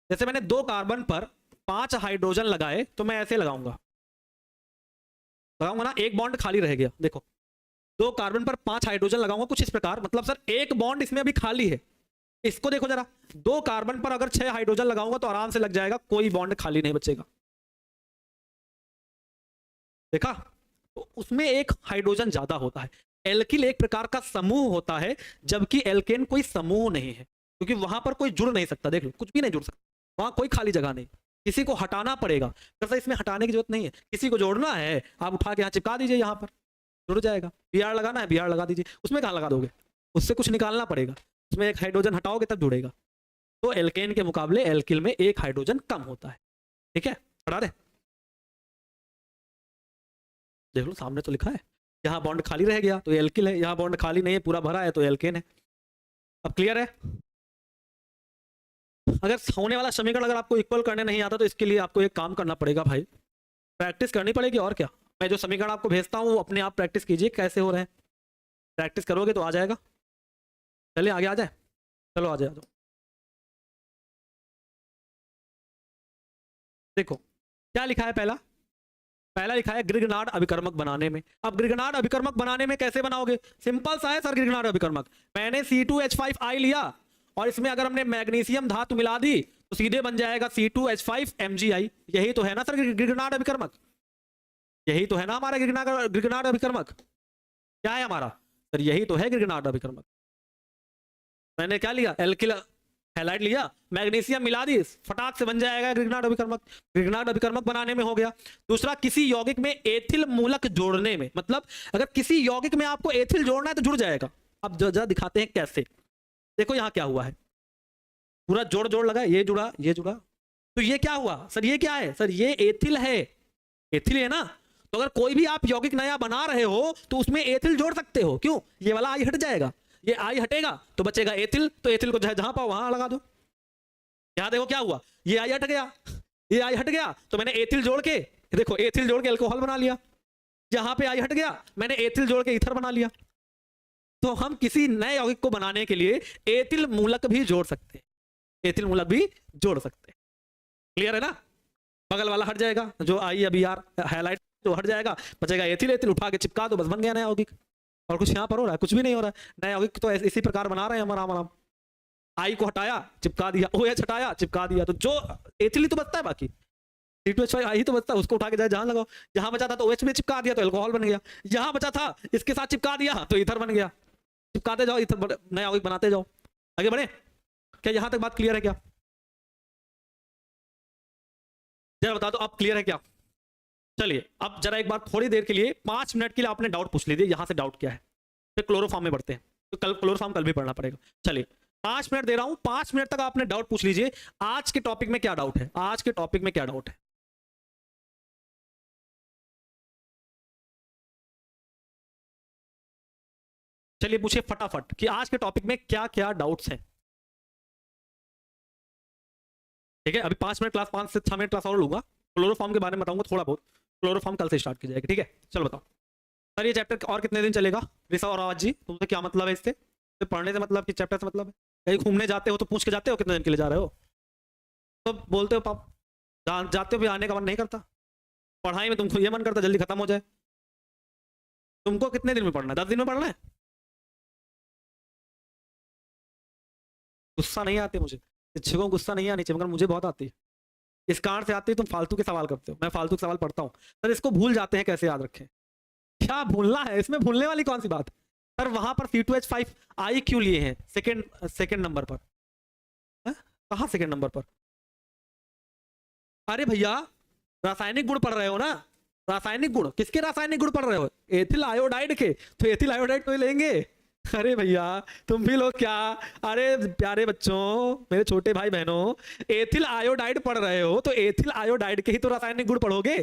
जैसे मैंने 2 कार्बन पर 5 हाइड्रोजन लगाए, तो मैं ऐसे लगाऊंगा ना, एक बॉन्ड खाली रह गया। देखो 2 कार्बन पर 5 हाइड्रोजन लगाऊंगा कुछ इस प्रकार, मतलब सर एक बॉन्ड इसमें अभी खाली है। इसको देखो जरा, 2 कार्बन पर अगर 6 हाइड्रोजन लगाऊंगा तो आराम से लग जाएगा, कोई बॉन्ड खाली नहीं बचेगा। देखा, तो उसमें एक हाइड्रोजन ज्यादा होता है। एल्किल एक प्रकार का समूह होता है, जबकि एल्केन कोई समूह नहीं है, क्योंकि वहां पर कोई जुड़ नहीं सकता। देख लो, कुछ भी नहीं जुड़ सकता, वहां कोई खाली जगह नहीं, किसी को हटाना पड़ेगा। वैसे इसमें हटाने की जरूरत नहीं है, किसी को जोड़ना है आप उठा के यहाँ चिपका दीजिए, यहाँ पर जुड़ जाएगा। Br लगाना है Br लगा दीजिए, उसमें कहाँ लगा दोगे, उससे कुछ निकालना पड़ेगा, उसमें एक हाइड्रोजन हटाओगे तब जुड़ेगा। तो एल्केन के मुकाबले एल्किल में एक हाइड्रोजन कम होता है। ठीक है, पढ़ा दे, देख लो सामने तो लिखा है, यहाँ बॉन्ड खाली रह गया तो एल्किल है, यहाँ बॉन्ड खाली नहीं है पूरा भरा है तो एल्केन है। अब क्लियर है? अगर होने वाला समीकरण अगर आपको इक्वल करने नहीं आता तो इसके लिए आपको एक काम करना पड़ेगा भाई, प्रैक्टिस करनी पड़ेगी। और क्या, मैं जो समीकरण आपको भेजता हूँ वो अपने आप प्रैक्टिस कीजिए कैसे हो रहे हैं, प्रैक्टिस करोगे तो आ जाएगा। चलिए आगे आ जाए, चलो आ जाए। देखो क्या लिखा है, पहला लिखा है ग्रिग्नार्ड अभिकर्मक बनाने में। अब ग्रिग्नार्ड अभिकर्मक बनाने में कैसे बनाओगे, सिंपल सा है सर। ग्रिग्नार्ड अभिकर्मक मैंने C2H5I लिया और इसमें अगर हमने मैग्नीशियम धातु मिला दी तो सीधे बन जाएगा C2H5MgI। यही तो है ना सर ग्रिग्नार्ड अभिकर्मक, यही तो है ना हमारा ग्रिग्नार्ड अभिकर्मक। क्या है हमारा सर, यही तो है ग्रिग्नार्ड अभिकर्मक। मैंने क्या लिया, एल्किल हैलाइड लिया, मैग्नीशियम मिला दी, फटाक से बन जाएगा ग्रिग्नार्ड अभिकर्मक। ग्रिग्नार्ड अभिकर्मक बनाने में हो गया। दूसरा, किसी यौगिक में एथिल मूलक जोड़ने में, मतलब अगर किसी यौगिक में आपको एथिल जोड़ना है तो जुड़ जाएगा। अब जरा दिखाते हैं कैसे। देखो यहाँ क्या हुआ है, पूरा जोड़ जोड़ लगा, ये जुड़ा ये जुड़ा, तो ये क्या हुआ सर, ये क्या है सर, ये एथिल है, एथिल है ना। तो अगर कोई भी आप यौगिक नया बना रहे हो तो उसमें एथिल जोड़ सकते हो, क्यों, ये वाला आई हट जाएगा, ये आई हटेगा तो बचेगा एथिल, तो एथिल को जहां पाओ वहां लगा दो। यहां देखो क्या हुआ, ये आई हट गया, ये आई हट गया, तो मैंने एथिल जोड़ के, देखो एथिल जोड़ के अल्कोहल बना लिया। जहां पे आई हट गया मैंने एथिल जोड़ के ईथर बना लिया। तो हम किसी नए यौगिक को बनाने के लिए एथिल मूलक भी जोड़ सकते हैं। एथिल मूलक भी जोड़ सकते हैं। क्लियर है ना? बगल वाला हट जाएगा, जो आई अभी यार हाईलाइट जो हट जाएगा, बचेगा एथिल एथिल, उठा के चिपका दो, बस बन गया नया यौगिक। और कुछ यहाँ पर हो रहा है? कुछ भी नहीं हो रहा है। नया यौगिक तो इसी प्रकार बना रहे हैं हम आराम आराम। आई को हटाया चिपका दिया, OH हटाया चिपका दिया, तो जो एथिल ही तो बचता है, बाकी C2H5 आई ही तो बचता है, उसको उठा के जाए जहां लगाओ। जहां बचा था तो OH में चिपका दिया तो अल्कोहल बन गया, जहां बचा था इसके साथ चिपका दिया तो ईथर बन गया। चिपकाते जाओ, ईथर नया यौगिक बनाते जाओ। आगे बढ़े? क्या यहां तक बात क्लियर है क्या? जरा बता दो अब क्लियर है क्या? चलिए अब जरा एक बार थोड़ी देर के लिए 5 मिनट के लिए आपने डाउट पूछ लीजिए, यहां से डाउट क्या है, फिर क्लोरोफॉर्म में बढ़ते हैं। तो कल क्लोरोफॉर्म कल भी पढ़ना पड़ेगा। चलिए 5 मिनट दे रहा हूं, 5 मिनट तक आपने डाउट पूछ लीजिए। आज के टॉपिक में क्या डाउट है? आज के टॉपिक में क्या डाउट है? चलिए पूछिए फटाफट कि आज के टॉपिक में क्या क्या डाउट्स हैं। ठीक है, अभी 5 मिनट क्लास, 5 से 6 मिनट क्लास और लूंगा। क्लोरोफॉर्म के बारे में बताऊंगा थोड़ा बहुत। क्लोरोफॉर्म कल से स्टार्ट की जाएगी। ठीक है, चलो बताओ सर, ये चैप्टर और कितने दिन चलेगा? ऋषा और आवाज जी, तुमसे क्या मतलब है इससे? तो पढ़ने से मतलब कि चैप्टर से मतलब है? कहीं घूमने जाते हो तो पूछ के जाते हो कितने दिन के लिए जा रहे हो? तो बोलते हो पाप जाते हो भी आने का मन नहीं करता। पढ़ाई में तुमको ये मन करता जल्दी खत्म हो जाए। तुमको कितने दिन में पढ़ना है? 10 दिन में पढ़ना है? गुस्सा नहीं आती मुझे, शिक्षकों को गुस्सा नहीं आनी चाहिए, मगर मुझे बहुत आती है। इस कारण से आती है, तुम फालतू के सवाल करते हो, मैं फालतू के सवाल पढ़ता हूँ। सर इसको भूल जाते हैं, कैसे याद रखें? क्या भूलना है इसमें? भूलने वाली कौन सी बात है? सर वहां पर C2H5 आई क्यों लिए हैं सेकंड नंबर पर? कहाँ सेकंड नंबर पर? अरे भैया रासायनिक गुण पढ़ रहे हो ना, रासायनिक गुण, किसके रासायनिक गुण पढ़ रहे हो? एथिल आयोडाइड के, तो एथिल आयोडाइड तो लेंगे। अरे भैया तुम भी लोग क्या, अरे प्यारे बच्चों, मेरे छोटे भाई बहनों, एथिल आयोडाइड पढ़ रहे हो तो एथिल आयोडाइड के ही तो रासायनिक गुण पढ़ोगे।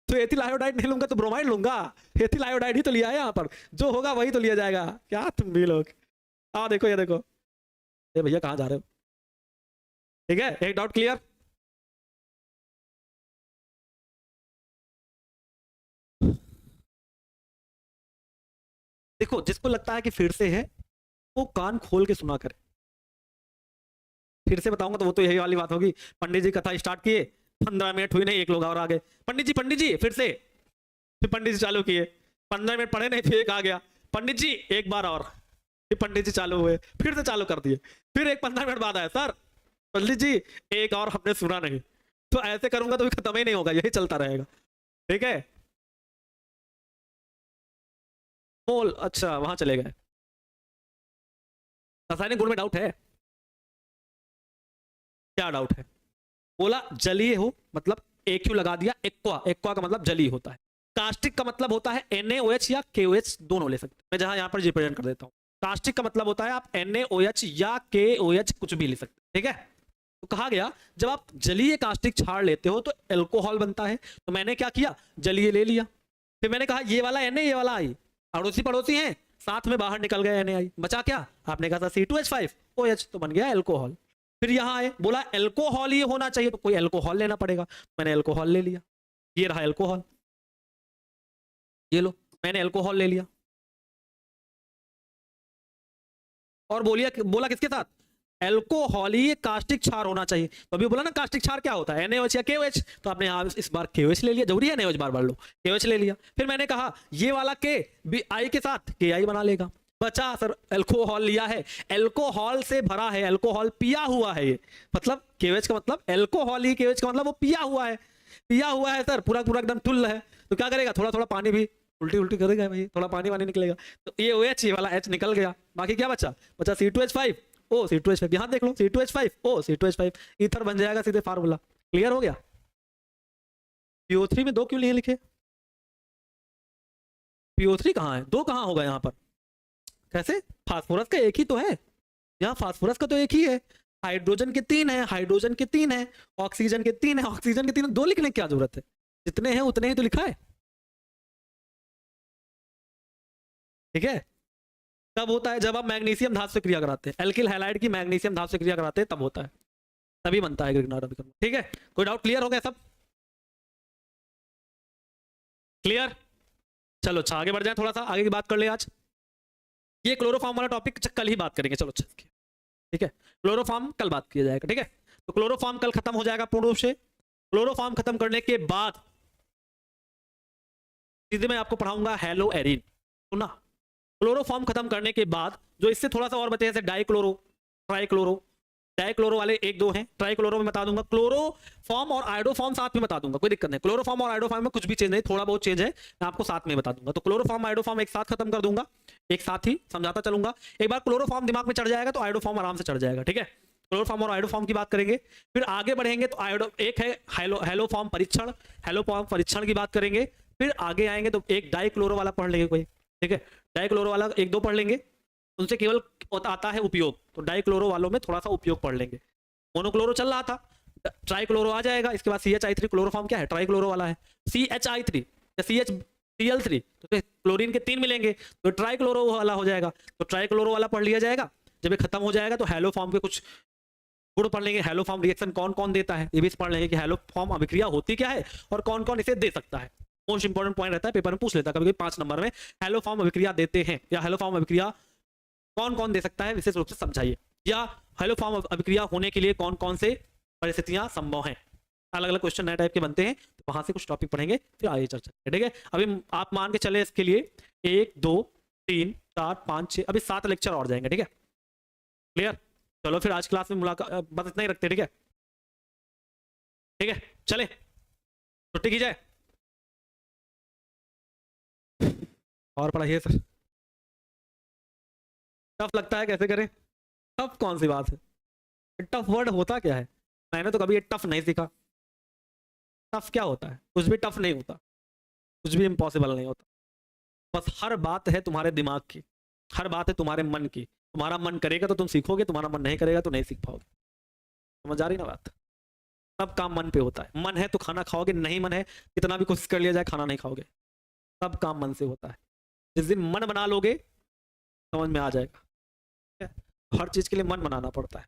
तो एथिल आयोडाइड नहीं लूंगा तो ब्रोमाइड लूंगा? एथिल आयोडाइड ही तो लिया है यहाँ पर, जो होगा वही तो लिया जाएगा। क्या तुम भी लोग, देखो ये देखो, ये भैया कहाँ जा रहे हो? ठीक है, एक डाउट क्लियर? देखो जिसको लगता है कि फिर से है, वो कान खोल के सुना करे। फिर से बताऊंगा तो वो तो यही वाली बात होगी, पंडित जी कथा स्टार्ट किए, 15 मिनट हुई नहीं, एक लोग और आ गए, पंडित जी फिर से। फिर पंडित जी चालू किए, 15 मिनट पढ़े नहीं, फिर एक आ गया, पंडित जी एक बार और। फिर पंडित जी चालू हुए, फिर से चालू कर दिए, फिर एक 15 मिनट बाद आया, सर पंडित जी एक और हमने सुना नहीं। तो ऐसे करूंगा तो खत्म ही नहीं होगा, यही चलता रहेगा। ठीक है, मोल, अच्छा वहां चले गए। रासायनिक गुण में डाउट है? क्या डाउट है? बोला जलीय हो मतलब AQ लगा दिया, एक्वा, एक्वा का मतलब जलीय होता है। कास्टिक का मतलब होता है NaOH या KOH, दोनों ले सकते हैं। मैं जहां यहां पर रिप्रेजेंट कर देता हूं, कास्टिक का मतलब होता है आप NaOH या KOH कुछ भी ले सकते हैं। ठीक है, तो कहा गया जब आप जलीय कास्टिक छाड़ लेते हो तो एल्कोहल बनता है। तो मैंने क्या किया, जलीय ले लिया, फिर मैंने कहा ये वाला Na ये वाला I, अड़ोसी पड़ोसी हैं, साथ में बाहर निकल गए NaI, बचा क्या? आपने कहा था C2H5OH, तो बन गया एल्कोहल। फिर यहां आए, बोला एल्कोहल ये होना चाहिए, तो कोई एल्कोहल लेना पड़ेगा, मैंने एल्कोहल ले लिया, ये रहा एल्कोहल, ये लो मैंने एल्कोहल ले लिया। और बोला किसके साथ? एल्कोहल ही कास्टिक क्षार होना चाहिए। तो अभी बोला ना कास्टिक क्षार क्या होता है, NaOH या KOH, तो आपने यहाँ इस बार KOH ले लिया, जरूरी है NaOH बार बार लो, KOH ले लिया। फिर मैंने कहा ये वाला K भी I के साथ KI बना लेगा, बचा सर एल्कोहल लिया है, एल्कोहल से भरा है, एल्कोहल पिया हुआ है, ये मतलब KOH का मतलब एल्कोहल ही, KOH का मतलब वो पिया हुआ है, पिया हुआ है सर, पूरा पूरा एकदम टुल्ल है। तो क्या करेगा, थोड़ा थोड़ा पानी भी उल्टी उल्टी करेगा भाई, थोड़ा पानी वानी निकलेगा, तो ये OH ये वाला H निकल गया, बाकी क्या बचा? बचा C2H5 O C2H5, यहां देख लो C2H5 O C2H5, ईथर बन जाएगा सीधे फार्मूला। क्लियर हो गया? PO3 में 2 क्यों लिए लिखे? PO3 कहाँ है, 2 कहाँ होगा यहाँ पर? कैसे? फास्फोरस का एक ही तो है, यहाँ फास्फोरस का तो एक ही है, हाइड्रोजन के 3 है, हाइड्रोजन के 3 है, ऑक्सीजन के 3 है, ऑक्सीजन के 3, 2 लिखने की क्या जरूरत है? जितने हैं उतने ही तो लिखा है। ठीक है, तब होता है जब आप मैग्नीशियम धातु से क्रिया कराते हैं, एल्किल हैलाइड की मैग्नीशियम धातु से क्रिया कराते हैं, तब होता है, तभी बनता है ग्रिग्नार्ड अभिकर्मक। ठीक है, कोई डाउट क्लियर हो गया सब? क्लियर? चलो अच्छा आगे बढ़ जाए, थोड़ा सा आगे की बात कर ले। आज ये क्लोरोफॉर्म वाला टॉपिक कल ही बात करेंगे, चलो अच्छा। ठीक है, क्लोरोफॉर्म कल बात किया जाएगा, ठीक है। तो क्लोरोफॉर्म कल खत्म हो जाएगा पूर्ण रूप से। क्लोरोफॉर्म खत्म करने के बाद सीधे मैं आपको पढ़ाऊंगा हेलो एरिन, सुना। क्लोरोफॉर्म खत्म करने के बाद जो इससे थोड़ा सा और बचे जैसे डाइक्लोरो, ट्राइक्लोरो, डाइक्लोरो वाले एक दो हैं, ट्राइक्लोरो में बता दूंगा, क्लोरोफॉर्म और आयोडोफॉर्म साथ में बता दूंगा, कोई दिक्कत नहीं। क्लोरोफॉर्म और आयोडोफॉर्म में कुछ भी चेंज नहीं, थोड़ा बहुत चेंज है, मैं आपको साथ में बता दूंगा। तो क्लोरोफॉर्म आयोडोफॉर्म एक साथ खत्म कर दूंगा, एक साथ ही समझाता चलूंगा। एक बार क्लोरोफॉर्म दिमाग में चढ़ जाएगा तो आयोडोफॉर्म आराम से चढ़ जाएगा, ठीक है। क्लोरोफॉर्म और आयोडोफॉर्म की बात करेंगे, फिर आगे बढ़ेंगे तो आयोडो एक है हेलोफॉर्म परीक्षण, हेलोफॉर्म परीक्षण की बात करेंगे। फिर आगे आएंगे तो एक डाइक्लोरो वाला पढ़ लेंगे कोई, ठीक है। डाइक्लोरो वाला एक दो पढ़ लेंगे, उनसे केवल आता है उपयोग, तो डाइक्लोरो वालों में थोड़ा सा उपयोग पढ़ लेंगे। मोनोक्लोरो चल रहा था, ट्राइक्लोरो आ जाएगा, इसके बाद CH3 क्लोरोफॉर्म क्या है, ट्राइक्लोरो वाला है। CHI3 या CHCl3 तो क्लोरीन के 3 मिलेंगे तो ट्राइक्लोरो वाला हो जाएगा, तो ट्राइक्लोरो वाला पढ़ लिया जाएगा। जब ये खत्म हो जाएगा तो हेलोफॉर्म के कुछ गुण पढ़ लेंगे, हेलोफॉर्म रिएक्शन कौन कौन देता है ये भी पढ़ लेंगे कि हेलोफॉर्म अभिक्रिया होती क्या है और कौन कौन इसे दे सकता है। मोस्ट इंपॉर्टेंट पॉइंट रहता है, पेपर में पूछ लेता है कभी 5 नंबर में, हेलोफॉर्म अभिक्रिया देते हैं या हेलोफॉर्म अभिक्रिया कौन कौन दे सकता है विशेष रूप से समझाइए, या हेलोफॉर्म अभिक्रिया होने के लिए कौन कौन से परिस्थितियां संभव हैं। अलग अलग क्वेश्चन नए टाइप के बनते हैं, तो वहां से कुछ टॉपिक पढ़ेंगे फिर आगे चर्चा, ठीक है। अभी आप मान के चले इसके लिए 1 2 3 4 5 6 अभी 7 लेक्चर और जाएंगे, ठीक है। क्लियर, चलो फिर आज क्लास में मुलाकात बस इतना ही रखते, ठीक है, ठीक है। चले छुट्टी की जाए और पढ़ाइए सर। टफ लगता है, कैसे करें, टफ कौन सी बात है, टफ वर्ड होता क्या है, मैंने तो कभी ये टफ नहीं सीखा। टफ क्या होता है, कुछ भी टफ नहीं होता, कुछ भी इम्पॉसिबल नहीं होता, बस हर बात है तुम्हारे दिमाग की, हर बात है तुम्हारे मन की। तुम्हारा मन करेगा तो तुम सीखोगे, तुम्हारा मन नहीं करेगा तो नहीं सीख पाओगे। समझ आ रही ना बात, सब काम मन पे होता है। मन है तो खाना खाओगे, नहीं मन है कितना भी कोशिश कर लिया जाए खाना नहीं खाओगे, सब काम मन से होता है। जिस दिन मन बना लोगे समझ में आ जाएगा, हर चीज के लिए मन बनाना पड़ता है,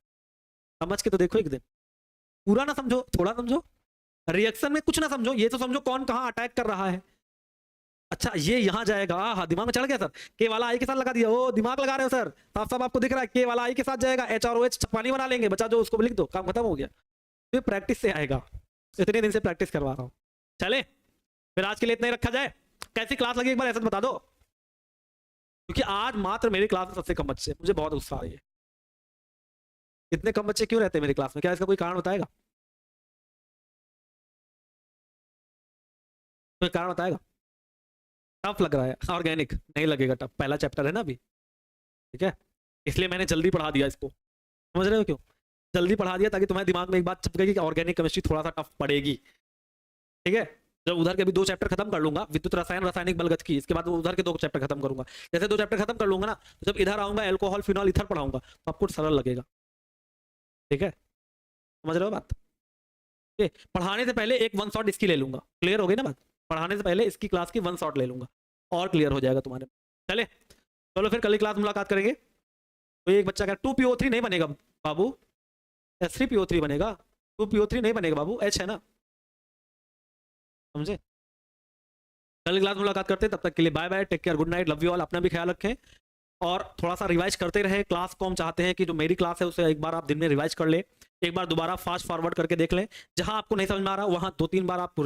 समझ के तो देखो एक दिन। पूरा ना समझो, थोड़ा समझो, रिएक्शन में कुछ ना समझो, ये तो समझो कौन कहाँ अटैक कर रहा है। अच्छा ये यहाँ जाएगा, हाँ दिमाग में चढ़ गया सर, के वाला आई के साथ लगा दिया, ओ दिमाग लगा रहे हो सर, साफ साफ आपको दिख रहा है के वाला आई के साथ जाएगा, H और OH पानी बना लेंगे, बच्चा जो उसको लिख दो, काम खत्म हो गया। फिर प्रैक्टिस से आएगा, इतने दिन से प्रैक्टिस करवा रहा हूँ। चले फिर आज के लिए इतना ही रखा जाए। कैसी क्लास लगी एक बार ऐसा बता दो, क्योंकि आज मात्र मेरी क्लास में सबसे कम बच्चे, मुझे बहुत गुस्सा आ रही है। इतने कम बच्चे क्यों रहते हैं मेरी क्लास में, क्या इसका कोई कारण बताएगा, कोई कारण बताएगा। टफ लग रहा है, ऑर्गेनिक नहीं लगेगा टफ, पहला चैप्टर है ना अभी, ठीक है, इसलिए मैंने जल्दी पढ़ा दिया इसको। समझ रहे हो क्यों जल्दी पढ़ा दिया, ताकि तुम्हारे दिमाग में एक बात चप गई कि ऑर्गेनिक केमिस्ट्री थोड़ा सा टफ पड़ेगी, ठीक है। जब उधर के भी 2 चैप्टर खत्म कर लूंगा, विद्युत रसायन रासायनिक बलगतिकी, इसके बाद उधर के 2 चैप्टर खत्म करूंगा। जैसे 2 चैप्टर खत्म कर लूंगा ना, तो जब इधर आऊंगा एल्कोहल फिनॉल इथर पढ़ाऊंगा तो आपको सरल लगेगा, ठीक है। समझ रहे हो बात, ठीक है। पढ़ाने से पहले एक 1 शॉट इसकी ले लूंगा, क्लियर हो गई ना बात, पढ़ाने से पहले इसकी क्लास की 1 शॉट ले लूंगा और क्लियर हो जाएगा तुम्हारे। चले चलो फिर कल की क्लास मुलाकात करेंगे। तो एक बच्चा कह 2PO3 नहीं बनेगा बाबू, S3PO3 बनेगा, 2PO3 नहीं बनेगा बाबू, H है ना, समझे। कल क्लास मुलाकात करते हैं, तब तक के लिए bye bye, take care, good night, love you all, अपना भी ख्याल रखें और थोड़ा सा रिवाइज करते रहे क्लास को। हम चाहते हैं कि जो मेरी क्लास है उसे एक बार आप दिन में रिवाइज कर ले, एक बार दोबारा फास्ट फॉरवर्ड करके देख लें, जहां आपको नहीं समझ में आ रहा वहां 2-3 बार आप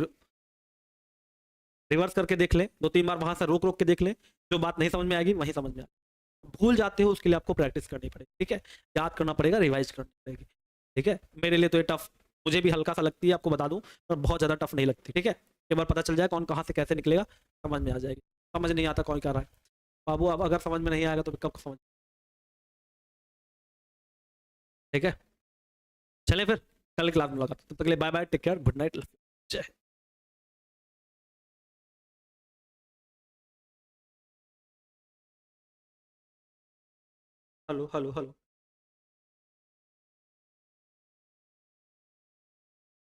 रिवर्स करके देख लें, 2-3 बार वहां से रोक रोक के देख लें, जो बात नहीं समझ में आएगी वहीं समझ में आएगी। भूल जाते हो उसके लिए आपको प्रैक्टिस करनी पड़ेगी, ठीक है, याद करना पड़ेगा, रिवाइज करनी पड़ेगी, ठीक है। मेरे लिए तो ये टफ, मुझे भी हल्का सा लगती है आपको बता दूं, पर बहुत ज़्यादा टफ नहीं लगती, ठीक है। एक बार पता चल जाए कौन कहाँ से कैसे निकलेगा समझ में आ जाएगी। समझ नहीं आता कौन कर रहा है बाबू, अब अगर समझ में नहीं आएगा तो कब समझ, ठीक है। चले फिर कल क्लास मुलाकात, तब तक के लिए bye bye, take care, good night, जय। हेलो हेलो हेलो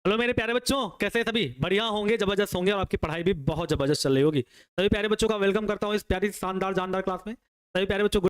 हेलो मेरे प्यारे बच्चों, कैसे हैं सभी, बढ़िया होंगे, जबरदस्त होंगे और आपकी पढ़ाई भी बहुत जबरदस्त चल रही होगी। सभी प्यारे बच्चों का वेलकम करता हूँ इस प्यारी शानदार जानदार क्लास में। सभी प्यारे बच्चों